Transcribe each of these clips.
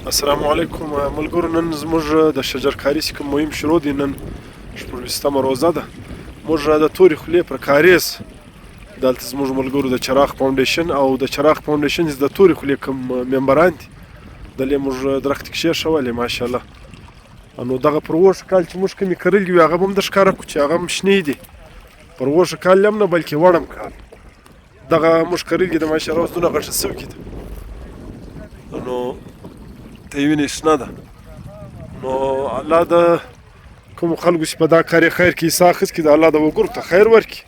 السلام علیکم ملګرو. نن زموږ د شجرکاري چې کوم مهم شروع دی، نن شپږویشتمه روزه ده. موږ د تورې خولې پر کاریز دلته زموږ ملګرو د چراغ فاونډیشن او د چراغ فاونډیشن د تورې خولې کوم ممبران دي، دلته موږ درخت کېښولې ماشاءالله. نو دغه پر اوښ کال چې موږ کومې کرلي وي هغه به هم د ښکاره کړو چې هغه هم شنې دي. پر اوښ کال هم نه بلکې وړم کال دغه موږ کرلي د ماشاءالله اوس دونه غټه سوکې ده، نو ته یې وینې شنه ده. نو الله د کومو خلکو چې په دا کار یې خیر کړي، ساه اخیست کړي، د الله د وګړو ته خیر ورکړي.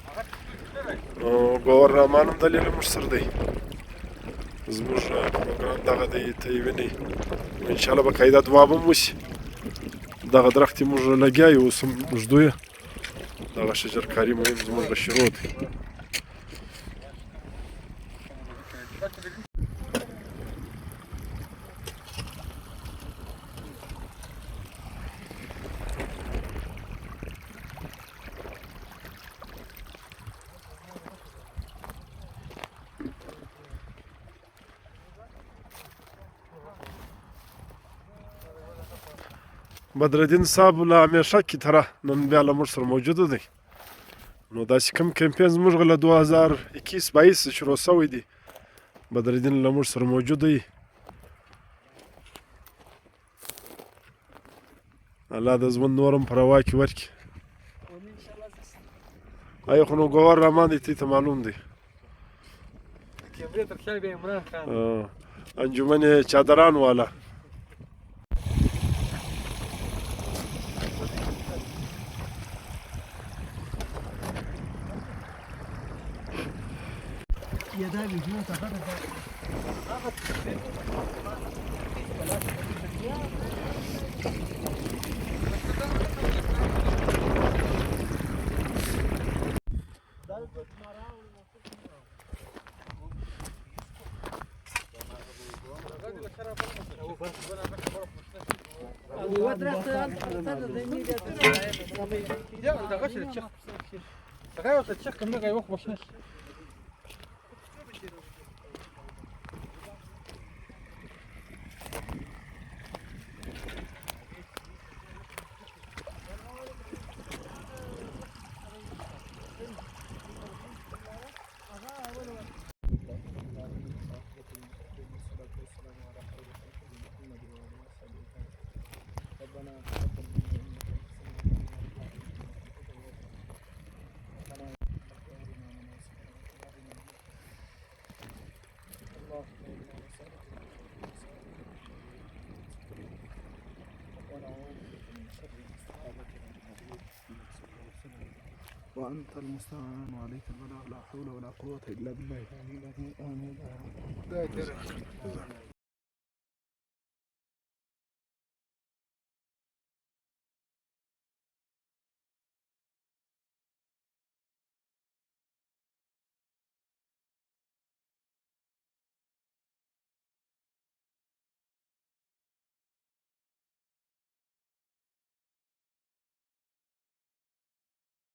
نو ګوهر رحمان هم دلې له موږ سره دی، زموږ پروګرام دغه دی، ته یې وینئ. انشاءالله به قاعده دعا به هم وشي. دغه درخت یې موږ لګیا یو، اوس هم ږدو یې. دغه شجرکاري مهم زموږ شروع دی. بدرالدین صاحب له همیشه کی طرح نن بیا له موږ سره موجوده دی. نو داسې کوم کمپین زموږ له 2021-22 شروع شوی دی، بدرالدین له موږ سره موجود دی. الله د ژوند نور هم په روا کې ورکړي. آیا خو نو ګوهر رحمان دی، ته معلوم دی. انجمن چادران والا وأنت المستعان وعليك البلاغ، لا حول ولا قوة إلا بالله. آمين.